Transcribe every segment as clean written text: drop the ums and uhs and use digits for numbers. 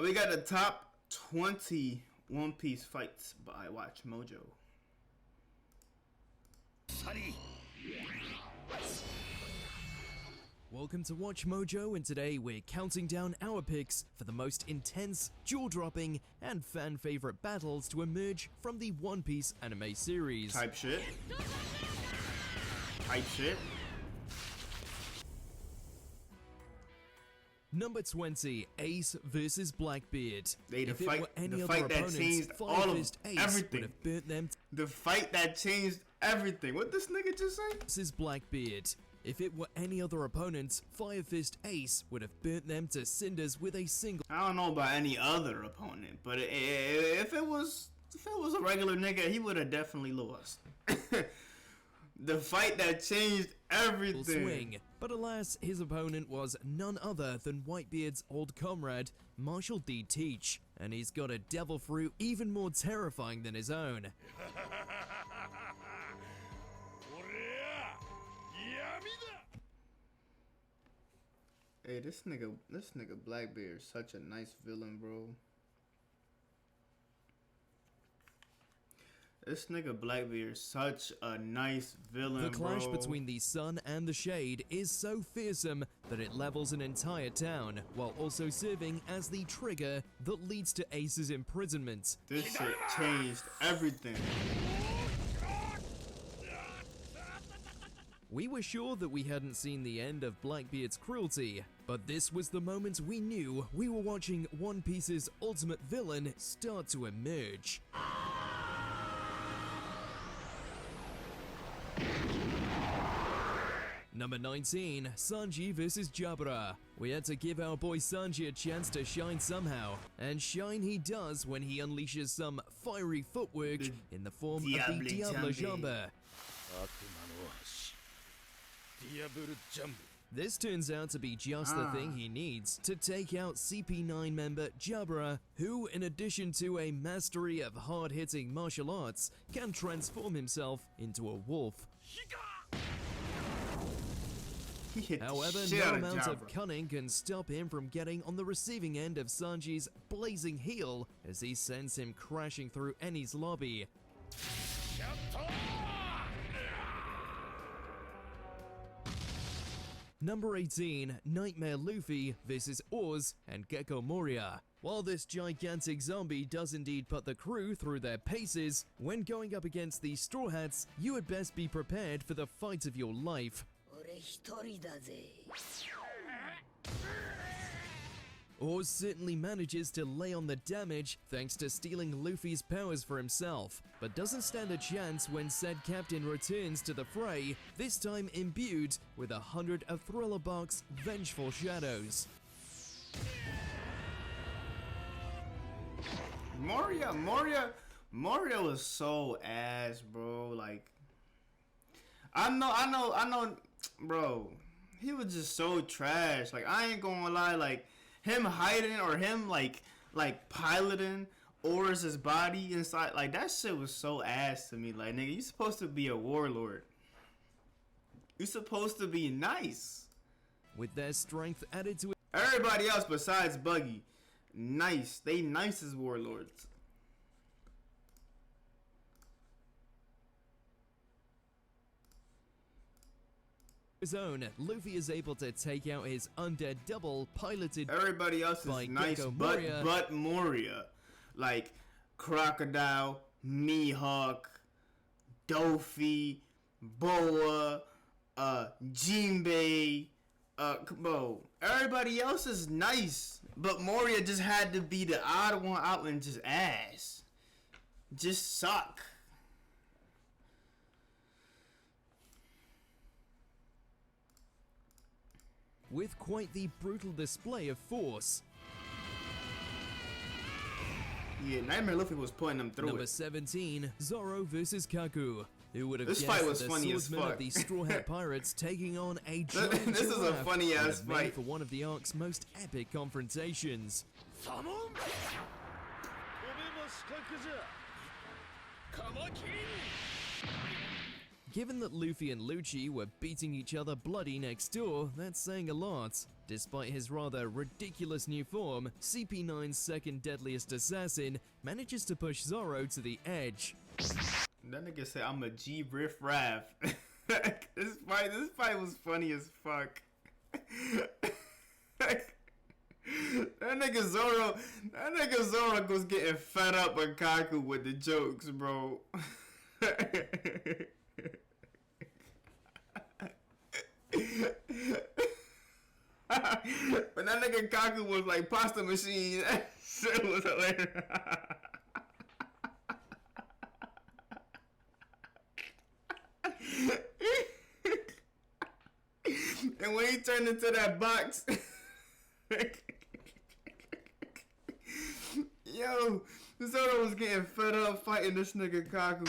We got the top 20 One Piece fights by Watch Mojo. Welcome to Watch Mojo, and today we're counting down our picks for the most intense, jaw-dropping, and fan-favorite battles to emerge from the One Piece anime series. Type shit. Type shit. Number 20, Ace vs Blackbeard. The If fight, it were any the other fight that opponents, changed Fire all Fist of Ace everything. would have burnt them The fight that changed everything. What this nigga just say? versus Blackbeard. If it were any other opponents, Fire Fist Ace would have burnt them to cinders with a single. I don't know about any other opponent, but if it was a regular nigga, he would have definitely lost. The fight that changed everything. Swing. But alas, his opponent was none other than Whitebeard's old comrade, Marshall D. Teach, and he's got a devil fruit even more terrifying than his own. Hey, this nigga Blackbeard is such a nice villain, bro. This nigga Blackbeard is such a nice villain, The clash bro. between the sun and the shade is so fearsome that it levels an entire town, while also serving as the trigger that leads to Ace's imprisonment. This shit changed everything. We were sure that we hadn't seen the end of Blackbeard's cruelty, but this was the moment we knew we were watching One Piece's ultimate villain start to emerge. Number 19, Sanji vs Jabra. We had to give our boy Sanji a chance to shine somehow, and shine he does when he unleashes some fiery footwork in the form of the Diable Jambe. This turns out to be just the thing he needs to take out CP9 member Jabra, who, in addition to a mastery of hard-hitting martial arts, can transform himself into a wolf. However, no amount of cunning can stop him from getting on the receiving end of Sanji's blazing heel as he sends him crashing through Eni's lobby. Number 18, Nightmare Luffy vs Oz and Gecko Moria. While this gigantic zombie does indeed put the crew through their paces, when going up against the Straw Hats, you had best be prepared for the fight of your life. Oz certainly manages to lay on the damage thanks to stealing Luffy's powers for himself, but doesn't stand a chance when said captain returns to the fray, this time imbued with 100 of Thriller Bark's vengeful shadows. Moria was so ass, bro. Like, I know, bro. He was just so trash. Like, I ain't gonna lie. Like, him hiding or him like piloting Oris's body inside, like, that shit was so ass to me. Like, nigga, you supposed to be a warlord. You supposed to be nice. With their strength added to it, everybody else besides Buggy, nice. They nice as warlords. his own, Luffy is able to take out his undead double piloted. Everybody else is nice, but Moria, like Crocodile, Mihawk, Doffy, Boa, Jinbei, bro. Everybody else is nice, but Moria just had to be the odd one out and just ass, just suck. With quite the brutal display of force. Yeah, Nightmare Luffy was putting them through Number 17, Zoro vs Kaku. Who would have this guessed fight was the funny as swordsman fuck. of the Straw Hat Pirates taking on a giant This is a funny ass fight for one of the arc's most epic confrontations. Given that Luffy and Lucci were beating each other bloody next door, that's saying a lot. Despite his rather ridiculous new form, CP9's second deadliest assassin manages to push Zoro to the edge. That nigga said I'm a G riff raff. This fight was funny as fuck. That nigga Zoro was getting fed up with Kaku with the jokes, bro. But that nigga Kaku was like pasta machine. That shit was hilarious. And when he turned into that box, yo, Zoro was getting fed up fighting this nigga Kaku.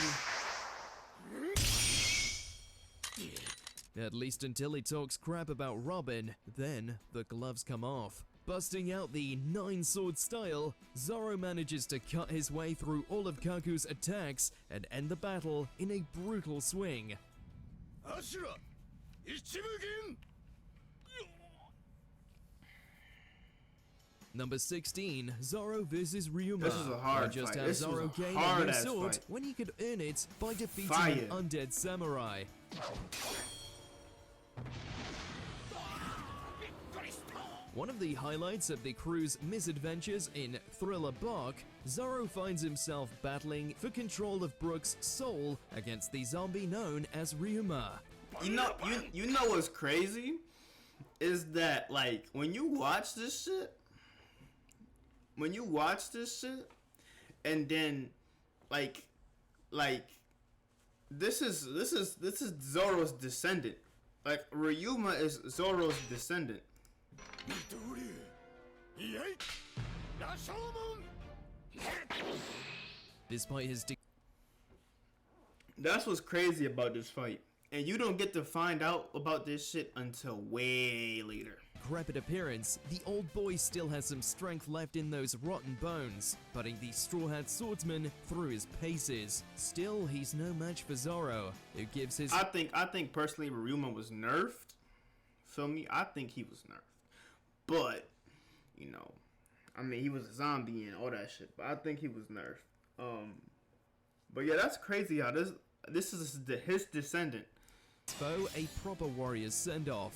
At least until he talks crap about Robin, then the gloves come off. Busting out the 9-sword style, Zoro manages to cut his way through all of Kaku's attacks and end the battle in a brutal swing. Number 16, Zoro vs Ryuma. This is a hard just fight. How This Zoro was a gained hard a new ass sword fight. when he could earn it by defeating Fire. an undead samurai. One of the highlights of the crew's misadventures in Thriller Bark, Zoro finds himself battling for control of Brook's soul against the zombie known as Ryuma. You know what's crazy is that, like, when you watch this shit, and then like this is Zoro's descendant. Like, Ryuma is Zoro's descendant. Despite his That's what's crazy about this fight. And you don't get to find out about this shit until way later. decrepit appearance, the old boy still has some strength left in those rotten bones, putting the Straw Hat Swordsman through his paces. Still, he's no match for Zoro, who gives his... I think personally Ryuma was nerfed. Feel me? I think he was nerfed. But, you know, I mean, he was a zombie and all that shit, but I think he was nerfed. But yeah, that's crazy how this is his descendant. foe a proper warrior's send-off.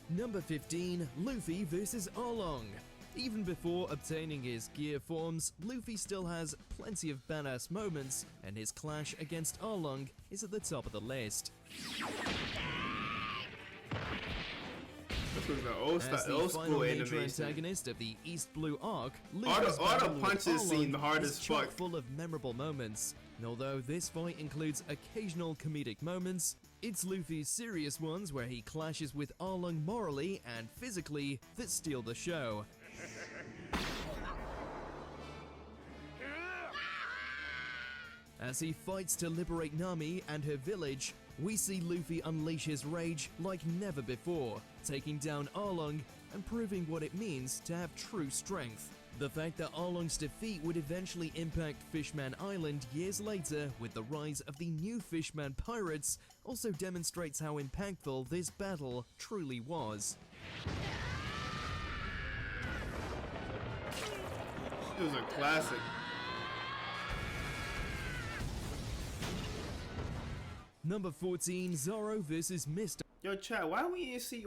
Number 15, Luffy vs Arlong. Even before obtaining his gear forms, Luffy still has plenty of badass moments, and his clash against Arlong is at the top of the list. This was the old As the old final school major animation. antagonist of the East Blue arc, All Luffy's the battle with punches seem Arlong hard is as chock fuck. full of memorable moments. And although this fight includes occasional comedic moments, it's Luffy's serious ones where he clashes with Arlong morally and physically that steal the show. As he fights to liberate Nami and her village, we see Luffy unleash his rage like never before, taking down Arlong and proving what it means to have true strength. The fact that Arlong's defeat would eventually impact Fishman Island years later with the rise of the new Fishman pirates also demonstrates how impactful this battle truly was. It was a classic. Number 14, Zoro vs Mr. Yo, chat. Why we ain't see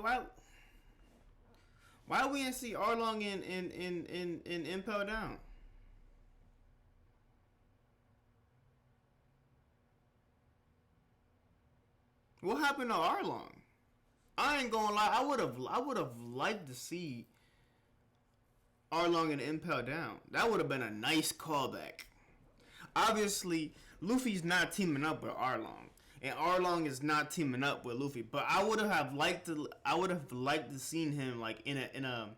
Arlong in Impel Down? What happened to Arlong? I ain't gonna lie. I would have liked to see Arlong in Impel Down. That would have been a nice callback. Obviously, Luffy's not teaming up with Arlong, and Arlong is not teaming up with Luffy. But I would have liked to seen him like in the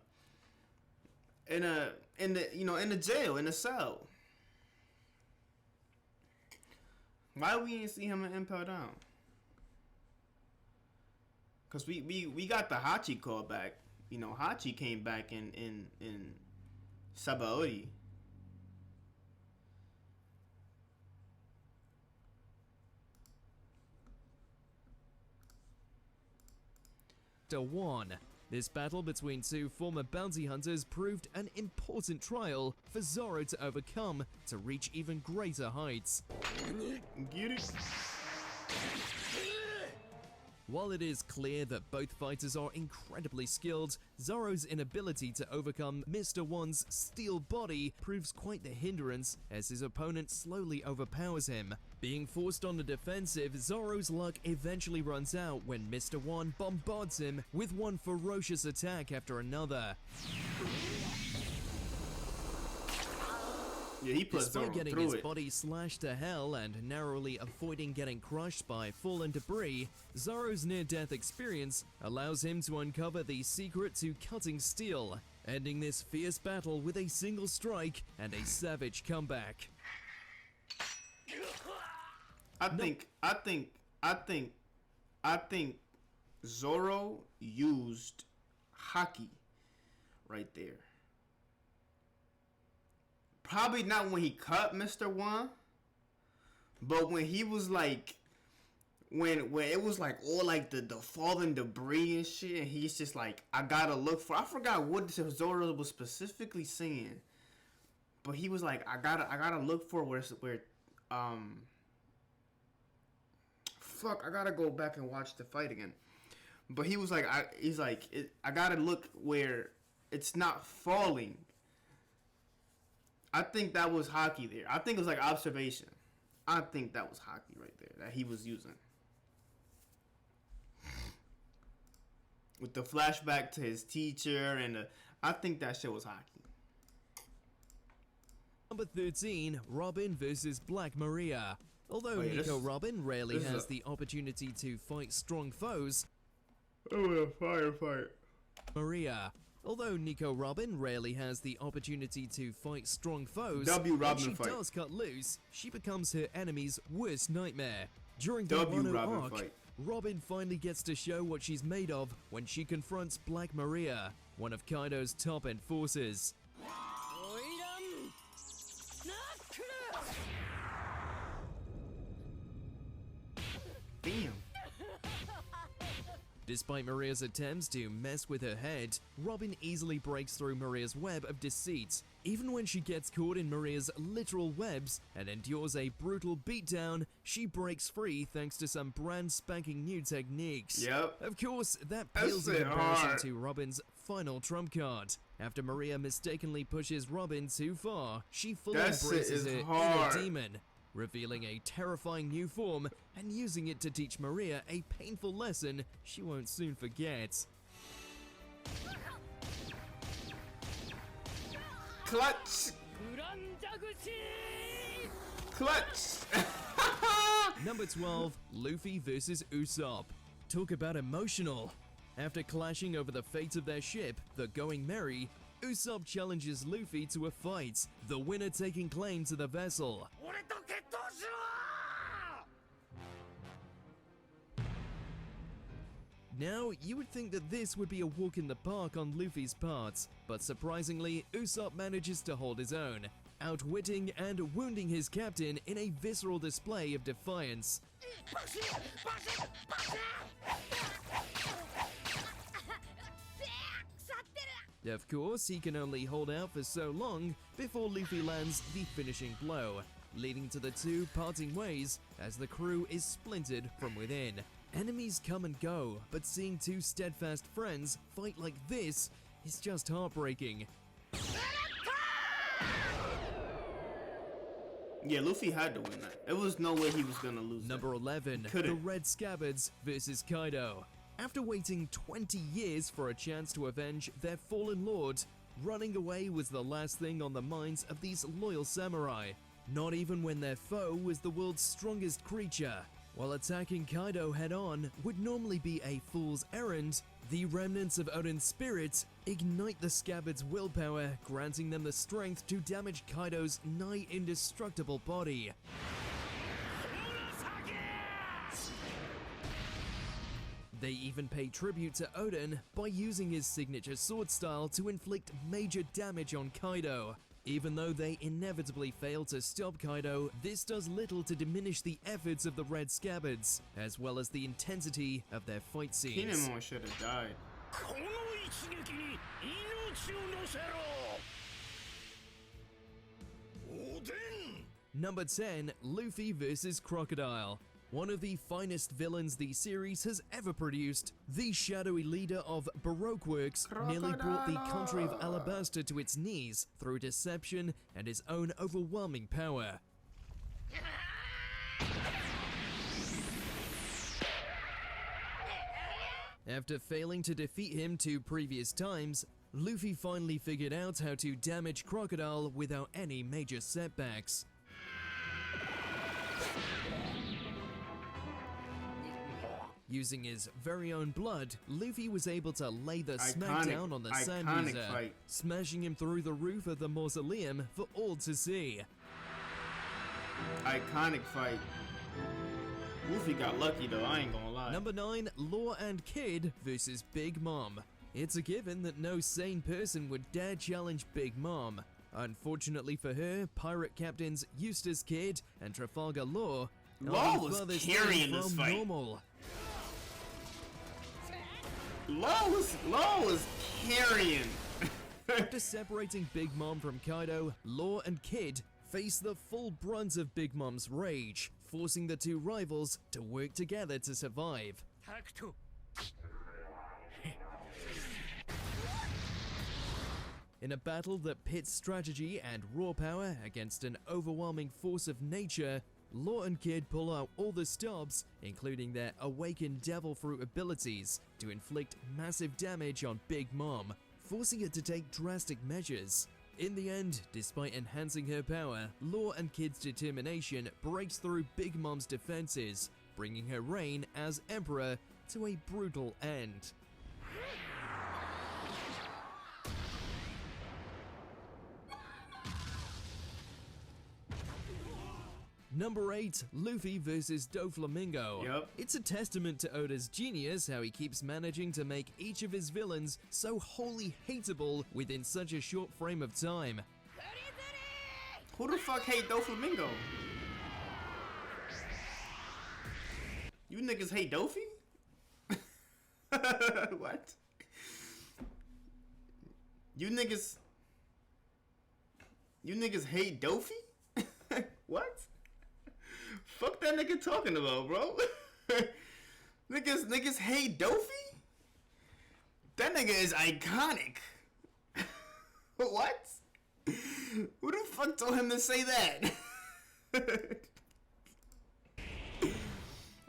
jail, in the cell. Why we ain't see him in Impel Down? Cause we got the Hachi call back. You know, Hachi came back in Sabaody. 1. This battle between two former bounty hunters proved an important trial for Zoro to overcome to reach even greater heights. Get it? While it is clear that both fighters are incredibly skilled, Zoro's inability to overcome Mr. One's steel body proves quite the hindrance as his opponent slowly overpowers him. Being forced on the defensive, Zoro's luck eventually runs out when Mr. One bombards him with one ferocious attack after another. Yeah, he put Zoro Despite getting through his it. body slashed to hell and narrowly avoiding getting crushed by fallen debris, Zoro's near-death experience allows him to uncover the secret to cutting steel, ending this fierce battle with a single strike and a savage comeback. I think Zoro used hockey right there. Probably not when he cut Mr. One, but when he was like, when it was like all like the falling debris and shit, and he's just like, I gotta look for. I forgot what Zoro was specifically saying, but he was like, I gotta look for where fuck, I gotta go back and watch the fight again. But he was like, I gotta look where it's not falling. I think that was hockey there. I think it was like observation. I think that was hockey right there that he was using. With the flashback to his teacher and I think that shit was hockey. Number 13, Robin vs. Black Maria. Although Oh, yeah, Nico Robin rarely this is has the opportunity to fight strong foes, Oh, a firefight. Maria. Although Nico Robin rarely has the opportunity to fight strong foes, W. when Robin she fight. does cut loose, she becomes her enemy's worst nightmare. During the W. Wano Robin arc, fight. Robin finally gets to show what she's made of when she confronts Black Maria, one of Kaido's top enforcers. Damn. Despite Maria's attempts to mess with her head, Robin easily breaks through Maria's web of deceit. Even when she gets caught in Maria's literal webs and endures a brutal beatdown, she breaks free thanks to some brand spanking new techniques. Yep. Of course, that That's pales in it comparison hard. to Robin's final trump card. After Maria mistakenly pushes Robin too far, she fully That shit embraces is her hard. inner demon, revealing a terrifying new form and using it to teach Maria a painful lesson she won't soon forget. Clutch. Clutch. Number 12, Luffy vs. Usopp. Talk about emotional. After clashing over the fate of their ship, the Going Merry, Usopp challenges Luffy to a fight, the winner taking claim to the vessel. Now, you would think that this would be a walk in the park on Luffy's part, but surprisingly, Usopp manages to hold his own, outwitting and wounding his captain in a visceral display of defiance. Of course, he can only hold out for so long before Luffy lands the finishing blow, leading to the two parting ways as the crew is splintered from within. Enemies come and go, but seeing two steadfast friends fight like this is just heartbreaking. Yeah, Luffy had to win that. There was no way he was gonna lose. Number 11, the Couldn't. Red Scabbards vs. Kaido. After waiting 20 years for a chance to avenge their fallen lord, running away was the last thing on the minds of these loyal samurai, not even when their foe was the world's strongest creature. While attacking Kaido head-on would normally be a fool's errand, the remnants of Odin's spirit ignite the Scabbard's willpower, granting them the strength to damage Kaido's nigh indestructible body. They even pay tribute to Odin by using his signature sword style to inflict major damage on Kaido. Even though they inevitably fail to stop Kaido, this does little to diminish the efforts of the Red Scabbards, as well as the intensity of their fight scenes. Kinemon should have died. Number 10, Luffy vs. Crocodile. One of the finest villains the series has ever produced, the shadowy leader of Baroque Works nearly brought the country of Alabasta to its knees through deception and his own overwhelming power. After failing to defeat him 2 previous times, Luffy finally figured out how to damage Crocodile without any major setbacks. Using his very own blood, Luffy was able to lay the smackdown on the Sand User, smashing him through the roof of the mausoleum for all to see. Iconic fight. Luffy got lucky though, I ain't gonna lie. Number 9, Law and Kid vs. Big Mom. It's a given that no sane person would dare challenge Big Mom. Unfortunately for her, pirate captains Eustace Kid and Trafalgar Law was carrying this fight. Normal. Law was carrying. After separating Big Mom from Kaido, Law and Kid face the full brunt of Big Mom's rage, forcing the 2 rivals to work together to survive. In a battle that pits strategy and raw power against an overwhelming force of nature, Law and Kid pull out all the stops, including their awakened devil fruit abilities, to inflict massive damage on Big Mom, forcing her to take drastic measures. In the end, despite enhancing her power, Law and Kid's determination breaks through Big Mom's defenses, bringing her reign as Emperor to a brutal end. Number 8, Luffy vs. Doflamingo. Yep. It's a testament to Oda's genius how he keeps managing to make each of his villains so wholly hateable within such a short frame of time. Who the fuck hate Doflamingo? You niggas hate Dofi? What? You niggas hate Dofi? What? Fuck that nigga talking about, bro? niggas hate Dofi? That nigga is iconic. What? Who the fuck told him to say that?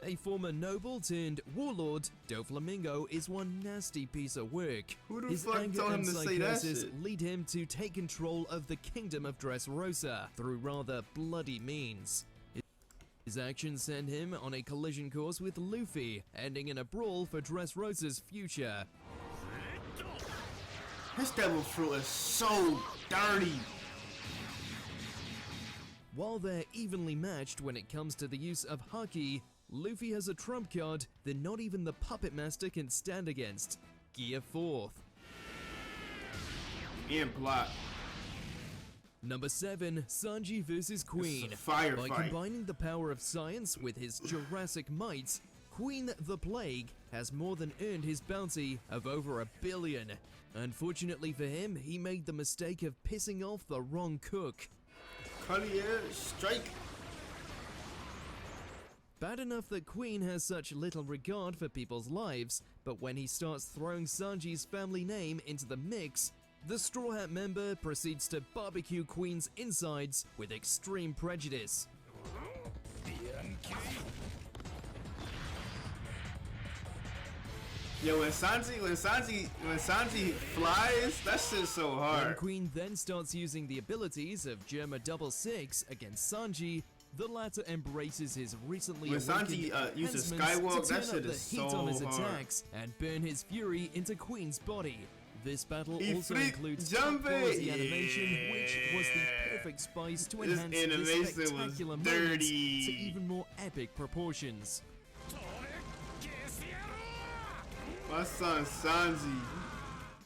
A former noble turned warlord, Doflamingo is one nasty piece of work. Who the His fuck anger told him and to say that psychosis shit? lead him to take control of the kingdom of Dressrosa through rather bloody means. His actions send him on a collision course with Luffy, ending in a brawl for Dressrosa's future. His devil fruit is so dirty. While they're evenly matched when it comes to the use of Haki, Luffy has a trump card that not even the Puppet Master can stand against: Gear 4th. Ian plot. Number 7, Sanji vs. Queen. Fire By fight. combining the power of science with his Jurassic might, Queen the Plague has more than earned his bounty of over $1 billion. Unfortunately for him, he made the mistake of pissing off the wrong cook. Collier strike. Bad enough that Queen has such little regard for people's lives, but when he starts throwing Sanji's family name into the mix, the Straw Hat member proceeds to barbecue Queen's insides with extreme prejudice. Yo, when Sanji flies, that shit's so When hard. Queen then starts using the abilities of Germa 66 against Sanji, the latter embraces his recently When awakened Sanji uses enhancements Skywalk, to that turn shit up is the heat so on his hard. attacks and burn his fury into Queen's body. This battle also Ifrit includes jumping. top-quality animation, which was the perfect spice to This enhance this animation was spectacular moment dirty. to even more epic proportions. My son Sanji.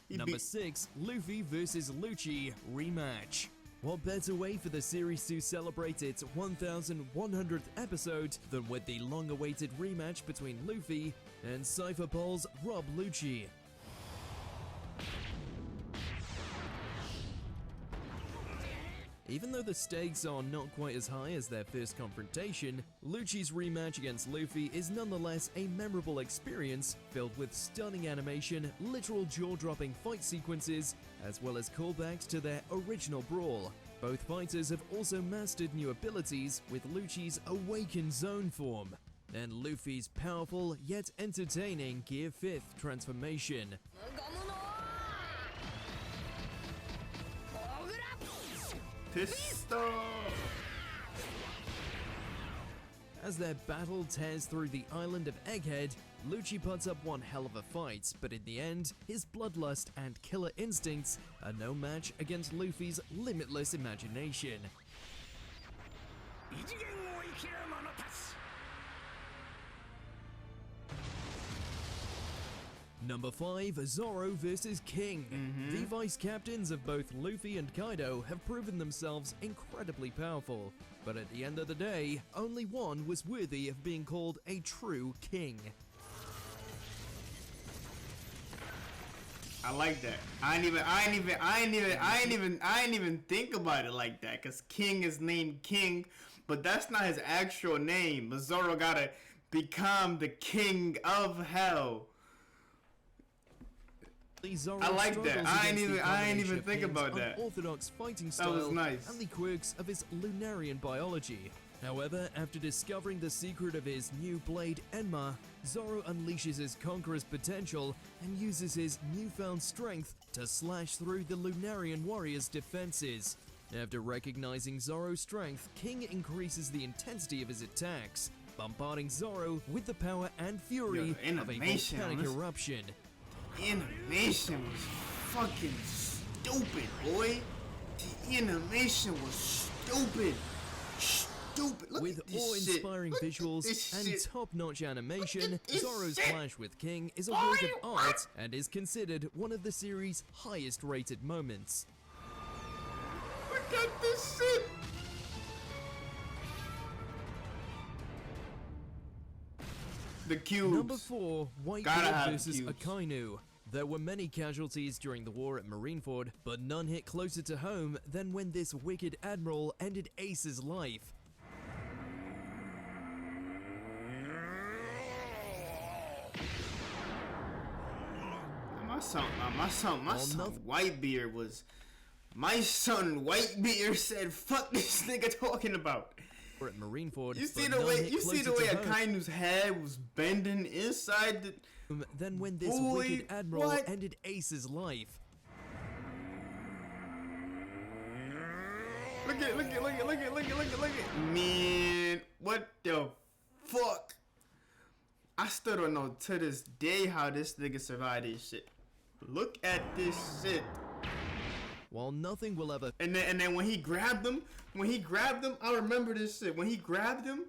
He Number beat 6, Luffy vs. Lucci rematch. What better way for the series to celebrate its 1100th episode than with the long-awaited rematch between Luffy and Cypher Paul's Rob Lucci. Even though the stakes are not quite as high as their first confrontation, Lucci's rematch against Luffy is nonetheless a memorable experience filled with stunning animation, literal jaw-dropping fight sequences, as well as callbacks to their original brawl. Both fighters have also mastered new abilities with Lucci's Awakened Zone form, and Luffy's powerful yet entertaining Gear 5th transformation. Pistol! As their battle tears through the island of Egghead, Lucci puts up one hell of a fight, but in the end, his bloodlust and killer instincts are no match against Luffy's limitless imagination. Number 5, Zoro vs. King. The vice captains of both Luffy and Kaido have proven themselves incredibly powerful, but at the end of the day, only one was worthy of being called a true king. I like that. I ain't even think about it like that, cause King is named King, but that's not his actual name. But Zoro gotta become the king of hell. I like that. I ain't even think about that. Orthodox fighting style That was nice. and the quirks of his Lunarian biology. However, after discovering the secret of his new blade Enma, Zoro unleashes his conqueror's potential and uses his newfound strength to slash through the Lunarian warrior's defenses. After recognizing Zoro's strength, King increases the intensity of his attacks, bombarding Zoro with the power and fury of a volcanic eruption. Animation was fucking stupid, boy. The animation was stupid. Look with at this awe-inspiring shit. visuals and top-notch animation, this Zoro's shit. clash with King is a work of art and is considered one of the series' highest-rated moments. Look at this shit. The cubes. Number 4, Gotta Whitebeard have vs. cubes. Akainu. There were many casualties during the war at Marineford, but none hit closer to home than when this wicked admiral ended Ace's life. My son Whitebeard was. My son Whitebeard said, "Fuck this nigga talking about." At Marineford, You see the way Akainu's head was bending inside the. Then when this Boy, wicked admiral what? ended Ace's life. Look at. Man, what the fuck? I still don't know to this day how this nigga survived this shit. Look at this shit. While nothing will ever. And then when he grabbed him, I remember this shit. When he grabbed him,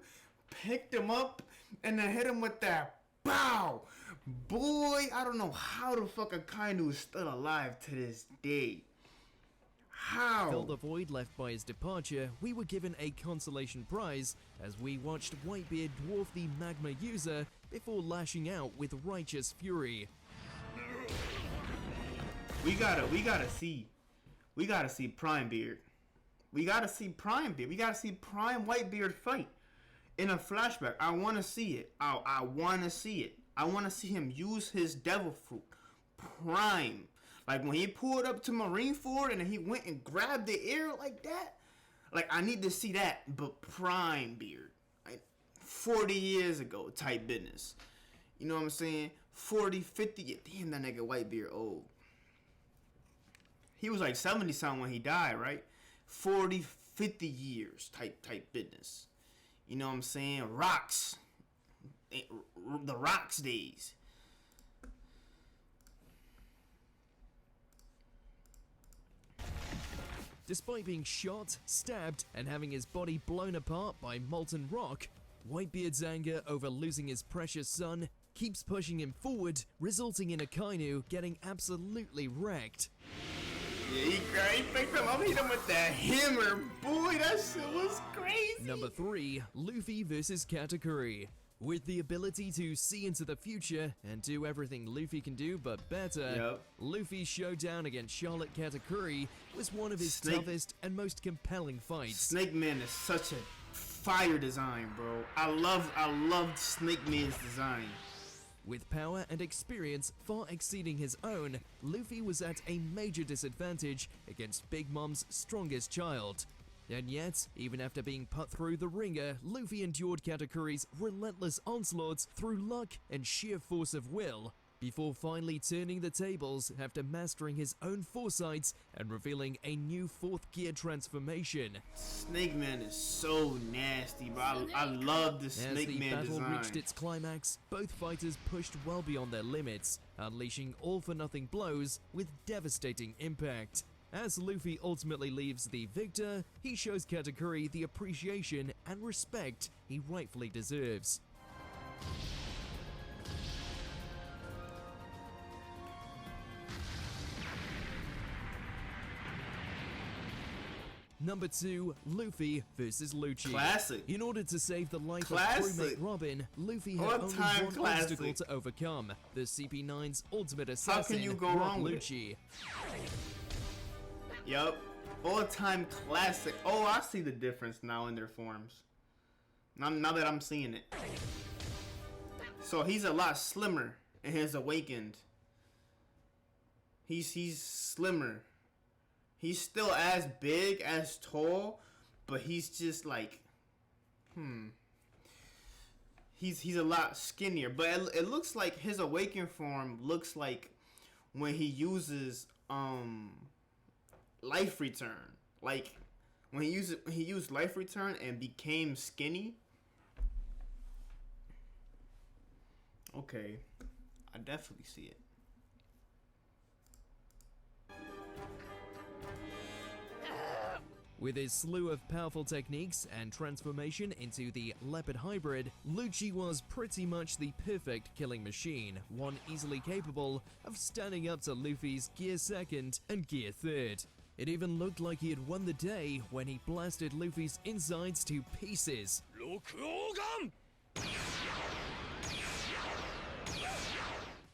picked him up, and then hit him with that bow. Boy, I don't know how the fuck Akainu is still alive to this day. How? Fill the void left by his departure, we were given a consolation prize as we watched Whitebeard dwarf the magma user before lashing out with righteous fury. We gotta see Prime Beard. We gotta see Prime Beard. We gotta see Prime Whitebeard fight in a flashback. I wanna see it. I wanna see it. I wanna see him use his devil fruit. Prime. Like when he pulled up to Marineford and he went and grabbed the air like that. Like I need to see that, but Prime Beard. Like 40 years ago type business. You know what I'm saying? 40, 50. Damn, that nigga Whitebeard old. He was like 70 something when he died, right? 40, 50 years type business. You know what I'm saying? Rocks. The Rocks days. Despite being shot, stabbed, and having his body blown apart by molten rock, Whitebeard's anger over losing his precious son keeps pushing him forward, resulting in Akainu getting absolutely wrecked. Yeah, he picked him up, hit him with that hammer. Boy, that shit was crazy. Number 3, Luffy vs Katakuri. With the ability to see into the future and do everything Luffy can do but better, Luffy's showdown against Charlotte Katakuri was one of his toughest and most compelling fights. Snake Man is such a fire design, bro. I loved Snake Man's design. With power and experience far exceeding his own, Luffy was at a major disadvantage against Big Mom's strongest child. And yet, even after being put through the ringer, Luffy endured Katakuri's relentless onslaughts through luck and sheer force of will, before finally turning the tables after mastering his own foresights and revealing a new 4th gear transformation. Snake Man is so nasty, bro. I love the Snake Man design. As the battle reached its climax, both fighters pushed well beyond their limits, unleashing all-for-nothing blows with devastating impact. As Luffy ultimately leaves the victor, he shows Katakuri the appreciation and respect he rightfully deserves. Number 2, Luffy vs Lucci. Classic. In order to save the life of crewmate Robin, Luffy had only one obstacle to overcome: the CP9's ultimate assassin, How can you go wrong with Lucci. Yup. All-time classic. Oh, I see the difference now in their forms. Now that I'm seeing it. So he's a lot slimmer in his awakened. He's slimmer. He's still as big, as tall, but he's just like, He's a lot skinnier. But it looks like his awakened form looks like when he uses life return. Like when he used life return and became skinny. Okay, I definitely see it. With his slew of powerful techniques and transformation into the leopard hybrid, Lucci was pretty much the perfect killing machine, one easily capable of standing up to Luffy's Gear 2nd and Gear 3rd. It even looked like he had won the day when he blasted Luffy's insides to pieces.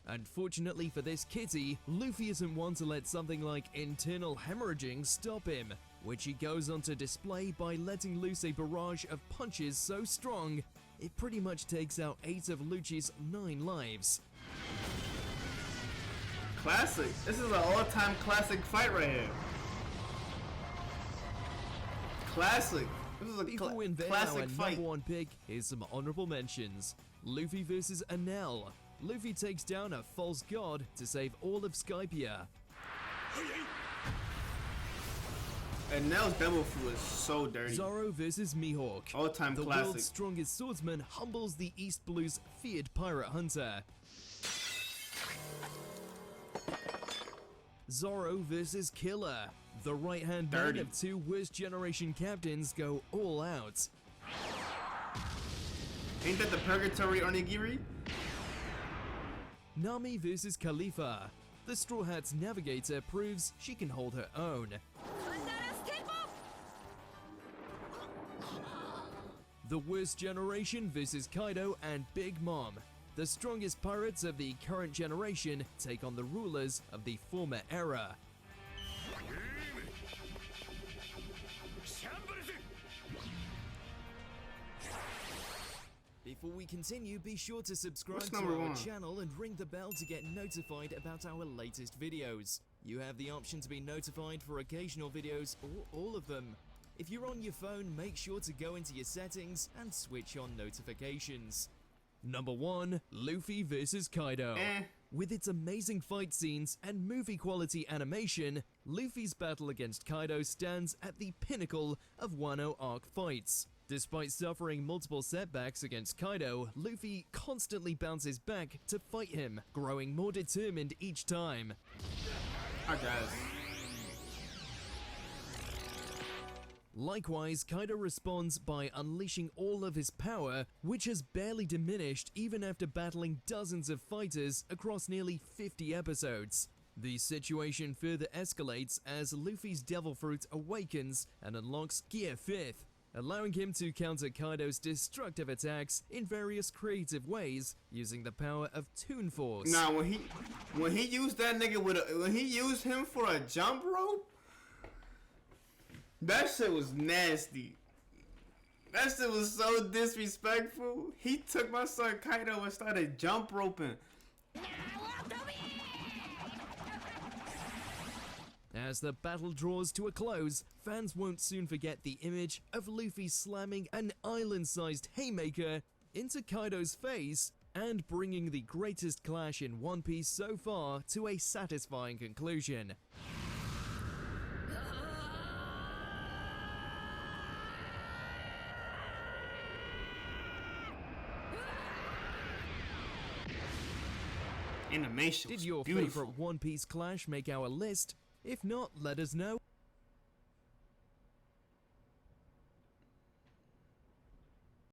Unfortunately for this kitty, Luffy isn't one to let something like internal hemorrhaging stop him, which he goes on to display by letting loose a barrage of punches so strong, it pretty much takes out 8 of Lucci's 9 lives. Classic. This is an all-time classic fight right here. Classic. This is a Before we unveil our number 1 pick, here's some honorable mentions. Luffy vs Enel. Luffy takes down a false god to save all of Skypiea. And Enel's devil fruit is so dirty. Zoro vs Mihawk. All-time classic. The world's strongest swordsman humbles the East Blue's feared pirate hunter. Zoro vs Killer. The right-hand man of 2 worst generation captains go all out. Ain't that the Purgatory Onigiri? Nami vs Khalifa. The Straw Hat's navigator proves she can hold her own. The worst generation vs Kaido and Big Mom. The strongest pirates of the current generation take on the rulers of the former era. Before we continue, be sure to subscribe to our channel and ring the bell to get notified about our latest videos. You have the option to be notified for occasional videos or all of them. If you're on your phone, make sure to go into your settings and switch on notifications. Number 1, Luffy vs Kaido. With its amazing fight scenes and movie quality animation, Luffy's battle against Kaido stands at the pinnacle of Wano arc fights. Despite suffering multiple setbacks against Kaido, Luffy constantly bounces back to fight him, growing more determined each time. I guess. Likewise, Kaido responds by unleashing all of his power, which has barely diminished even after battling dozens of fighters across nearly 50 episodes. The situation further escalates as Luffy's Devil Fruit awakens and unlocks Gear 5th, allowing him to counter Kaido's destructive attacks in various creative ways using the power of Toon Force. Nah, when he used that nigga when he used him for a jump rope, that shit was nasty. That shit was so disrespectful. He took my son Kaido and started jump roping. As the battle draws to a close, fans won't soon forget the image of Luffy slamming an island-sized haymaker into Kaido's face and bringing the greatest clash in One Piece so far to a satisfying conclusion. Animation. Did was your beautiful. favorite One Piece clash make our list? If not, let us know.